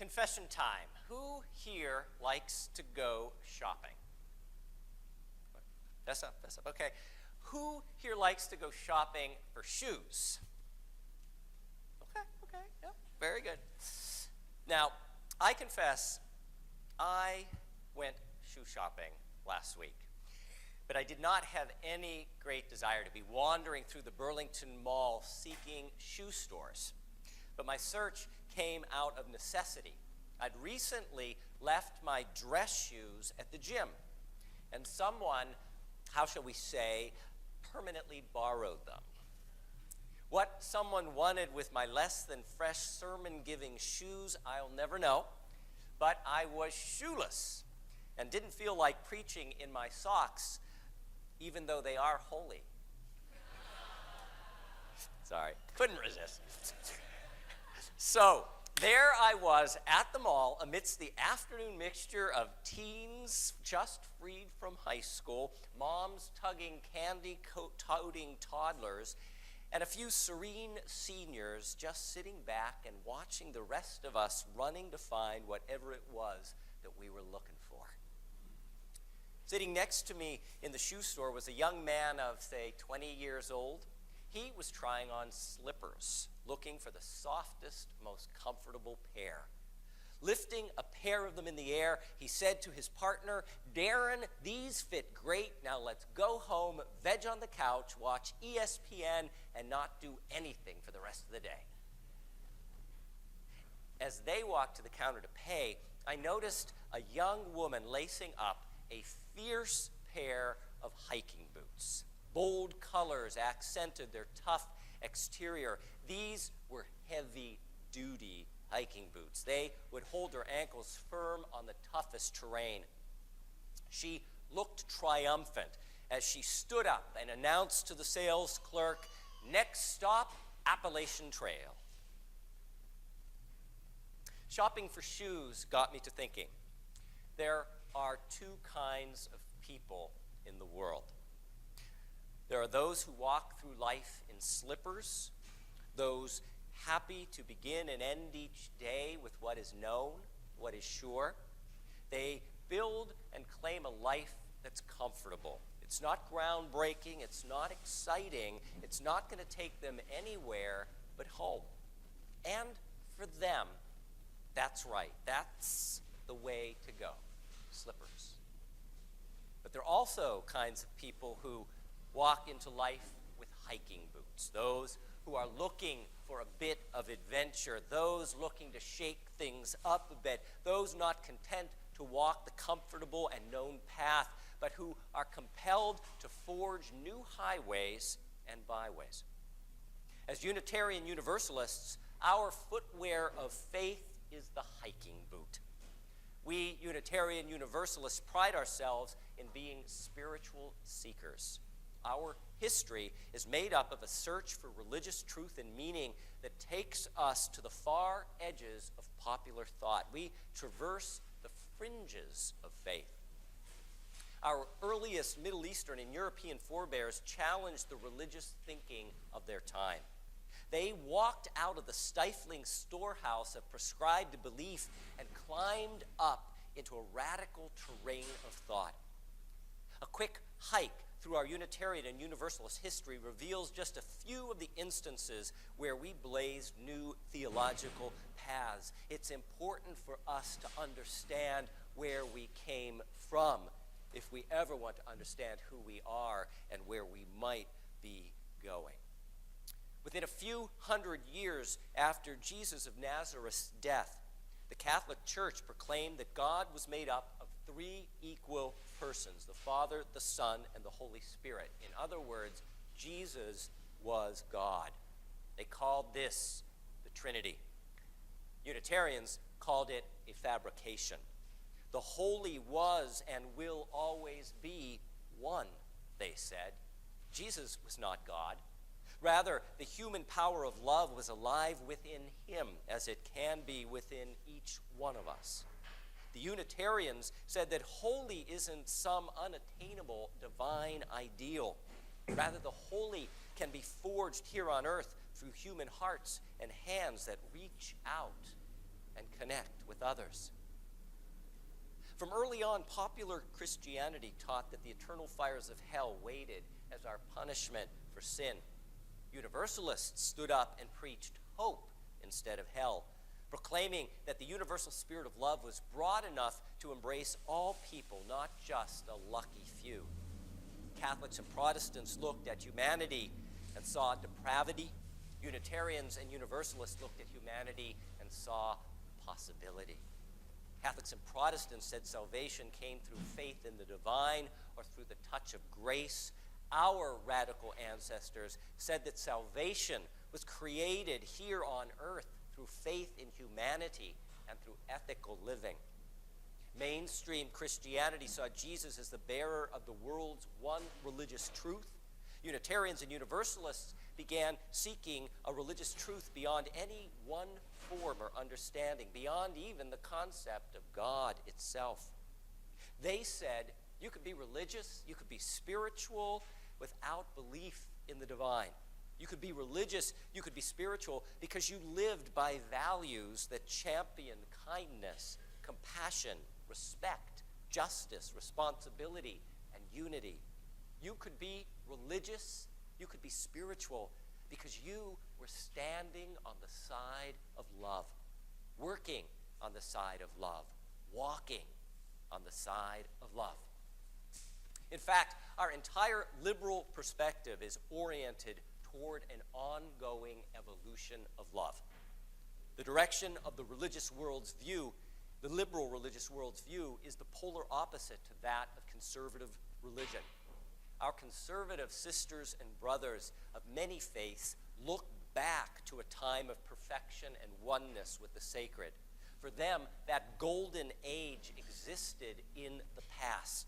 Confession time. Who here likes to go shopping? Fess up, fess up. Okay. Who here likes to go shopping for shoes? Okay, yeah, very good. Now, I confess, I went shoe shopping last week, but I did not have any great desire to be wandering through the Burlington Mall seeking shoe stores. But my search came out of necessity. I'd recently left my dress shoes at the gym, and someone, how shall we say, permanently borrowed them. What someone wanted with my less than fresh sermon-giving shoes, I'll never know, but I was shoeless and didn't feel like preaching in my socks, even though they are holy. Sorry, couldn't resist. So, there I was at the mall amidst the afternoon mixture of teens just freed from high school, moms tugging candy-toting toddlers, and a few serene seniors just sitting back and watching the rest of us running to find whatever it was that we were looking for. Sitting next to me in the shoe store was a young man of, say, 20 years old. He was trying on slippers, looking for the softest, most comfortable pair. Lifting a pair of them in the air, he said to his partner, "Darren, these fit great. Now let's go home, veg on the couch, watch ESPN, and not do anything for the rest of the day." As they walked to the counter to pay, I noticed a young woman lacing up a fierce pair of hiking boots. Bold colors accented their tough exterior. These were heavy-duty hiking boots. They would hold her ankles firm on the toughest terrain. She looked triumphant as she stood up and announced to the sales clerk, "Next stop, Appalachian Trail." Shopping for shoes got me to thinking. There are two kinds of people in the world. There are those who walk through life in slippers, those happy to begin and end each day with what is known, what is sure. They build and claim a life that's comfortable. It's not groundbreaking, it's not exciting, it's not going to take them anywhere but home. And for them, that's right, that's the way to go, slippers. But there are also kinds of people who walk into life with hiking boots, those who are looking for a bit of adventure, those looking to shake things up a bit, those not content to walk the comfortable and known path, but who are compelled to forge new highways and byways. As Unitarian Universalists, our footwear of faith is the hiking boot. We Unitarian Universalists pride ourselves in being spiritual seekers. Our history is made up of a search for religious truth and meaning that takes us to the far edges of popular thought. We traverse the fringes of faith. Our earliest Middle Eastern and European forebears challenged the religious thinking of their time. They walked out of the stifling storehouse of prescribed belief and climbed up into a radical terrain of thought. A quick hike through our Unitarian and Universalist history reveals just a few of the instances where we blazed new theological paths. It's important for us to understand where we came from if we ever want to understand who we are and where we might be going. Within a few hundred years after Jesus of Nazareth's death, the Catholic Church proclaimed that God was made up of three equal persons, the Father, the Son, and the Holy Spirit. In other words, Jesus was God. They called this the Trinity. Unitarians called it a fabrication. The Holy was and will always be one, they said. Jesus was not God. Rather, the human power of love was alive within him, as it can be within each one of us. The Unitarians said that holy isn't some unattainable divine ideal. Rather, the holy can be forged here on earth through human hearts and hands that reach out and connect with others. From early on, popular Christianity taught that the eternal fires of hell waited as our punishment for sin. Universalists stood up and preached hope instead of hell, proclaiming that the universal spirit of love was broad enough to embrace all people, not just a lucky few. Catholics and Protestants looked at humanity and saw depravity. Unitarians and Universalists looked at humanity and saw possibility. Catholics and Protestants said salvation came through faith in the divine or through the touch of grace. Our radical ancestors said that salvation was created here on earth through faith in humanity and through ethical living. Mainstream Christianity saw Jesus as the bearer of the world's one religious truth. Unitarians and Universalists began seeking a religious truth beyond any one form or understanding, beyond even the concept of God itself. They said you could be religious, you could be spiritual without belief in the divine. You could be religious, you could be spiritual because you lived by values that champion kindness, compassion, respect, justice, responsibility, and unity. You could be religious, you could be spiritual because you were standing on the side of love, working on the side of love, walking on the side of love. In fact, our entire liberal perspective is oriented toward an ongoing evolution of love. The direction of the religious world's view, the liberal religious world's view, is the polar opposite to that of conservative religion. Our conservative sisters and brothers of many faiths look back to a time of perfection and oneness with the sacred. For them, that golden age existed in the past.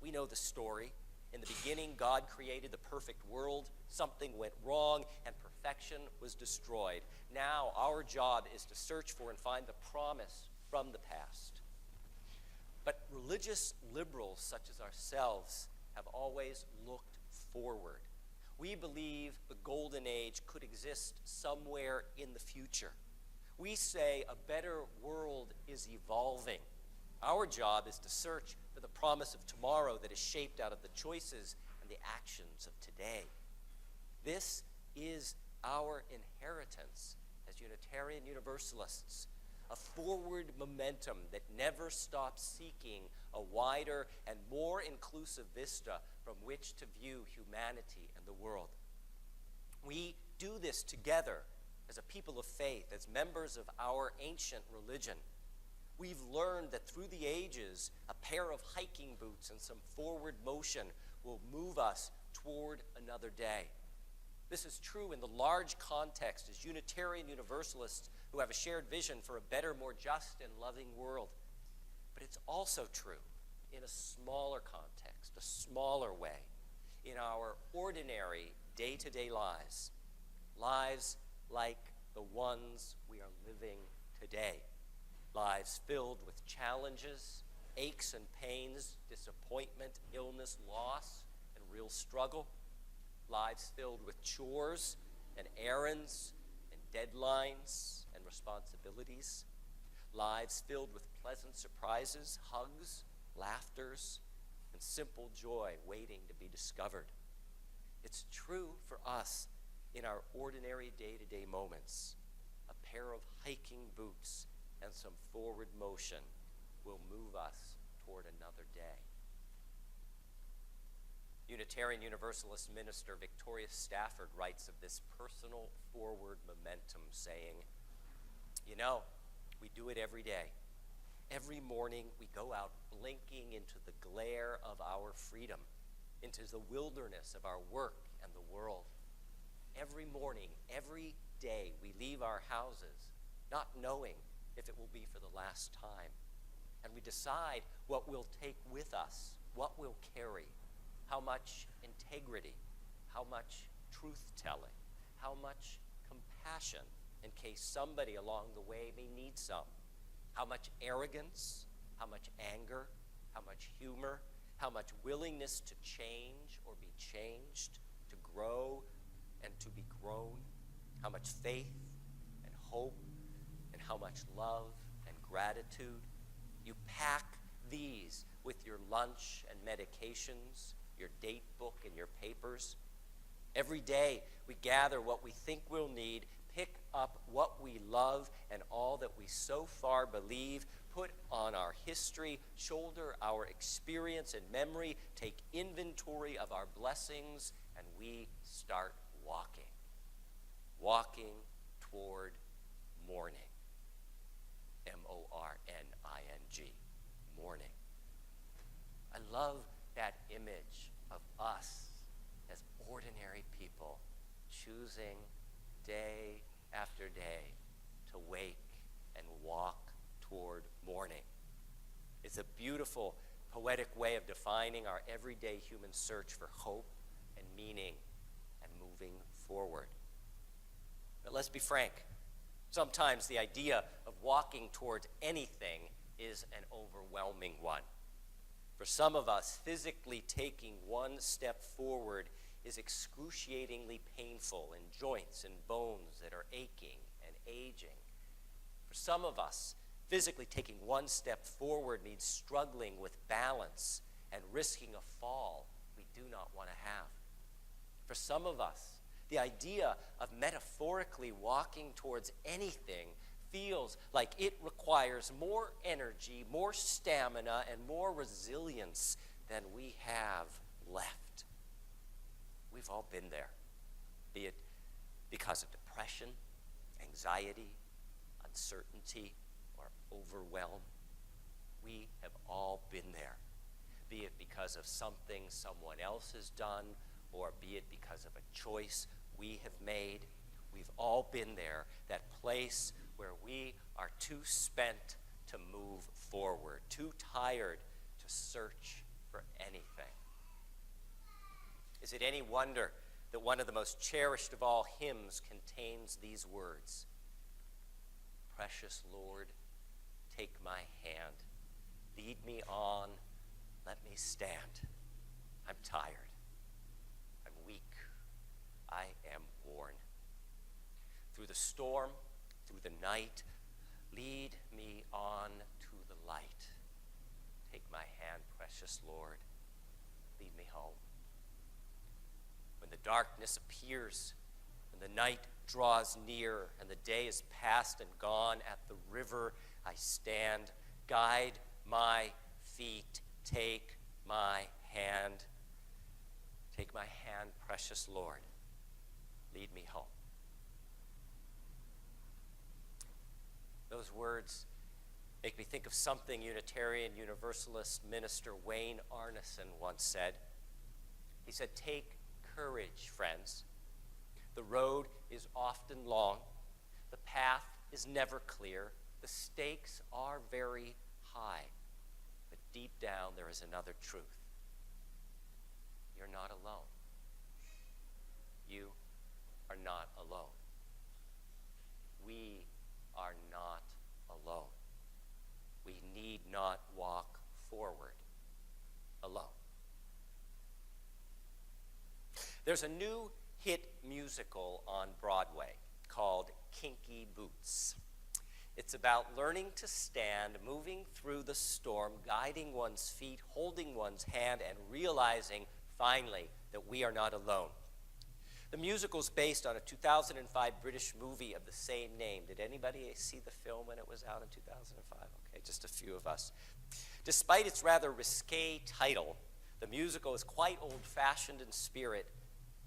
We know the story. In the beginning, God created the perfect world. Something went wrong, and perfection was destroyed. Now, our job is to search for and find the promise from the past. But religious liberals such as ourselves have always looked forward. We believe the golden age could exist somewhere in the future. We say a better world is evolving. Our job is to search for the promise of tomorrow that is shaped out of the choices and the actions of today. This is our inheritance as Unitarian Universalists, a forward momentum that never stops seeking a wider and more inclusive vista from which to view humanity and the world. We do this together as a people of faith, as members of our ancient religion. We've learned that through the ages, a pair of hiking boots and some forward motion will move us toward another day. This is true in the large context as Unitarian Universalists who have a shared vision for a better, more just, and loving world. But it's also true in a smaller context, a smaller way, in our ordinary day-to-day lives, lives like the ones we are living today, lives filled with challenges, aches and pains, disappointment, illness, loss, and real struggle, lives filled with chores and errands and deadlines and responsibilities, lives filled with pleasant surprises, hugs, laughters, and simple joy waiting to be discovered. It's true for us in our ordinary day-to-day moments. A pair of hiking boots and some forward motion will move us toward another day. Unitarian Universalist minister Victoria Stafford writes of this personal forward momentum, saying, "You know, we do it every day. Every morning we go out blinking into the glare of our freedom, into the wilderness of our work and the world. Every morning, every day, we leave our houses not knowing if it will be for the last time. And we decide what we'll take with us, what we'll carry, how much integrity, how much truth-telling, how much compassion in case somebody along the way may need some, how much arrogance, how much anger, how much humor, how much willingness to change or be changed, to grow and to be grown, how much faith and hope, and how much love and gratitude. You pack these with your lunch and medications, your date book and your papers. Every day we gather what we think we'll need, pick up what we love and all that we so far believe, put on our history, shoulder our experience and memory, take inventory of our blessings, and we start walking. Walking toward morning. M-O-R-N-I-N-G. Morning. I love that image of us as ordinary people choosing day after day to wake and walk toward morning. It's a beautiful, poetic way of defining our everyday human search for hope and meaning and moving forward. But let's be frank. Sometimes the idea of walking towards anything is an overwhelming one. For some of us, physically taking one step forward is excruciatingly painful in joints and bones that are aching and aging. For some of us, physically taking one step forward means struggling with balance and risking a fall we do not want to have. For some of us, the idea of metaphorically walking towards anything feels like it requires more energy, more stamina, and more resilience than we have left. We've all been there, be it because of depression, anxiety, uncertainty, or overwhelm. We have all been there, be it because of something someone else has done, or be it because of a choice we have made. We've all been there, that place where we are too spent to move forward, too tired to search for anything. Is it any wonder that one of the most cherished of all hymns contains these words? Precious Lord, take my hand, lead me on, let me stand. I'm tired. I'm weak. I am worn. Through the storm, through the night, lead me on to the light. Take my hand, precious Lord, lead me home. When the darkness appears, when the night draws near, and the day is past and gone, at the river I stand. Guide my feet, take my hand. Take my hand, precious Lord, lead me home. Those words make me think of something Unitarian Universalist minister Wayne Arneson once said. He said, "Take courage, friends. The road is often long. The path is never clear. The stakes are very high. But deep down there is another truth. You're not alone. You are not alone. We are not alone. We need not walk forward alone." There's a new hit musical on Broadway called Kinky Boots. It's about learning to stand, moving through the storm, guiding one's feet, holding one's hand, and realizing, finally, that we are not alone. The musical is based on a 2005 British movie of the same name. Did anybody see the film when it was out in 2005? Okay, just a few of us. Despite its rather risque title, the musical is quite old-fashioned in spirit,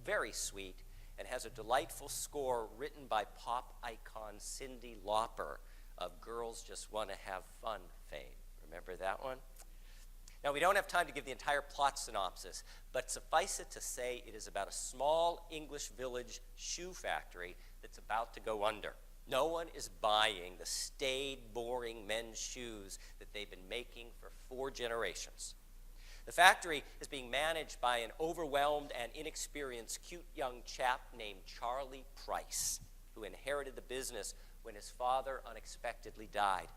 very sweet, and has a delightful score written by pop icon Cyndi Lauper of Girls Just Want to Have Fun fame. Remember that one? Now, we don't have time to give the entire plot synopsis, but suffice it to say it is about a small English village shoe factory that's about to go under. No one is buying the staid, boring men's shoes that they've been making for 4 generations. The factory is being managed by an overwhelmed and inexperienced cute young chap named Charlie Price, who inherited the business when his father unexpectedly died.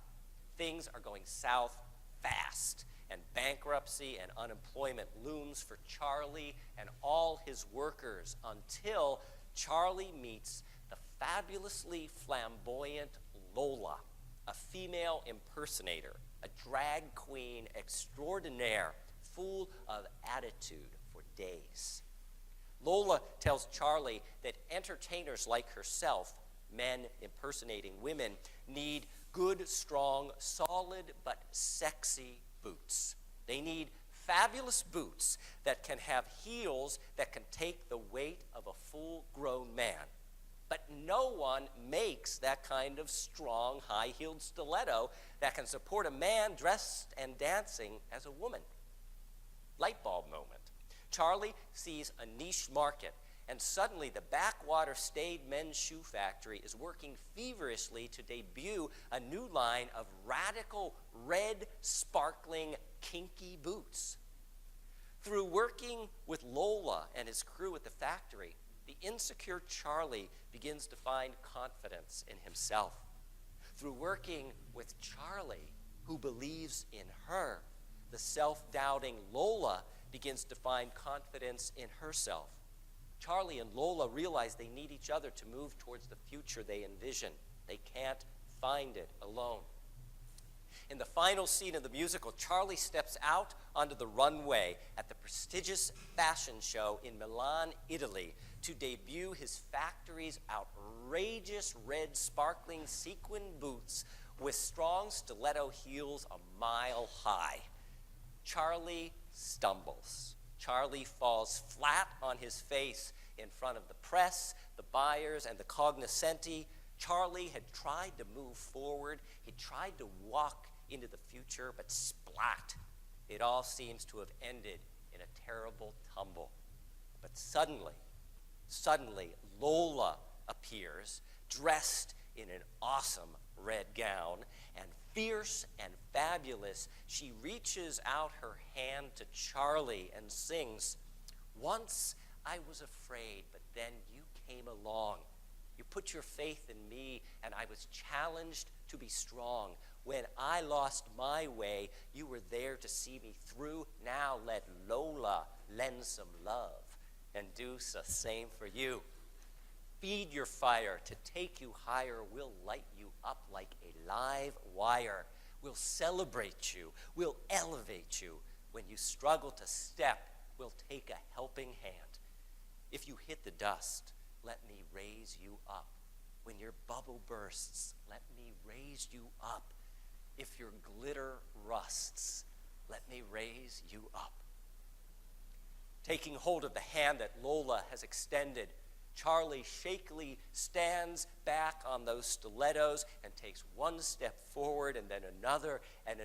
Things are going south fast, and bankruptcy and unemployment looms for Charlie and all his workers until Charlie meets the fabulously flamboyant Lola, a female impersonator, a drag queen extraordinaire, full of attitude for days. Lola tells Charlie that entertainers like herself, men impersonating women, need good, strong, solid, but sexy boots. They need fabulous boots that can have heels that can take the weight of a full-grown man. But no one makes that kind of strong, high-heeled stiletto that can support a man dressed and dancing as a woman. Light bulb moment. Charlie sees a niche market, and suddenly the backwater staid men's shoe factory is working feverishly to debut a new line of radical, red, sparkling, kinky boots. Through working with Lola and his crew at the factory, the insecure Charlie begins to find confidence in himself. Through working with Charlie, who believes in her, the self-doubting Lola begins to find confidence in herself. Charlie and Lola realize they need each other to move towards the future they envision. They can't find it alone. In the final scene of the musical, Charlie steps out onto the runway at the prestigious fashion show in Milan, Italy, to debut his factory's outrageous red sparkling sequin boots with strong stiletto heels a mile high. Charlie stumbles. Charlie falls flat on his face in front of the press, the buyers, and the cognoscenti. Charlie had tried to move forward. He tried to walk into the future, but splat. It all seems to have ended in a terrible tumble. But suddenly, Lola appears, dressed in an awesome red gown, and fierce and fabulous, she reaches out her hand to Charlie and sings, "Once I was afraid, but then you came along. You put your faith in me, and I was challenged to be strong. When I lost my way, you were there to see me through. Now let Lola lend some love and do the same for you. Feed your fire to take you higher. We'll light you up like a live wire. We'll celebrate you. We'll elevate you. When you struggle to step, we'll take a helping hand. If you hit the dust, let me raise you up. When your bubble bursts, let me raise you up. If your glitter rusts, let me raise you up." Taking hold of the hand that Lola has extended, Charlie shakily stands back on those stilettos and takes one step forward and then another, and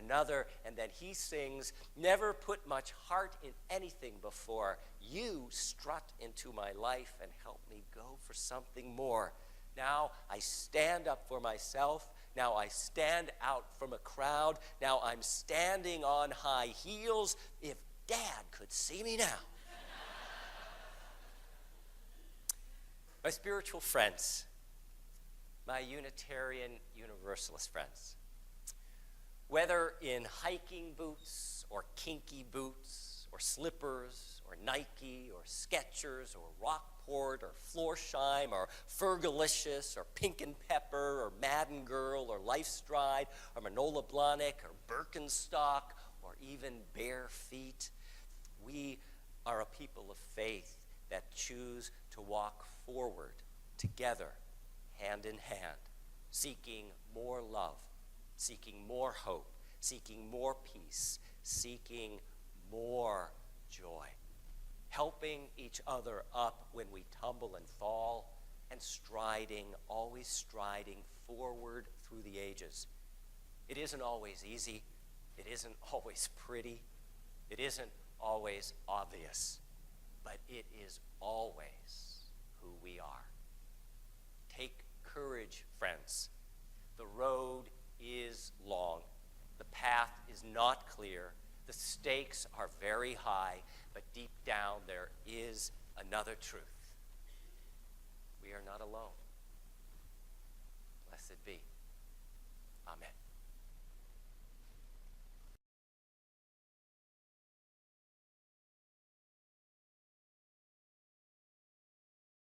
then he sings, "Never put much heart in anything before. You strut into my life and help me go for something more. Now I stand up for myself. Now I stand out from a crowd. Now I'm standing on high heels. If Dad could see me now." My spiritual friends, my Unitarian Universalist friends, whether in hiking boots or kinky boots or slippers or Nike or Skechers or Rockport or Florsheim or Fergalicious or Pink and Pepper or Madden Girl or Lifestride or Manola Blahnik or Birkenstock or even bare feet, we are a people of faith that choose to walk forward together, hand in hand, seeking more love, seeking more hope, seeking more peace, seeking more joy, helping each other up when we tumble and fall, and always striding forward through the ages. It isn't always easy. It isn't always pretty. It isn't always obvious. But it is always who we are. Take courage, friends. The road is long. The path is not clear. The stakes are very high, but deep down there is another truth. We are not alone. Blessed be. Amen.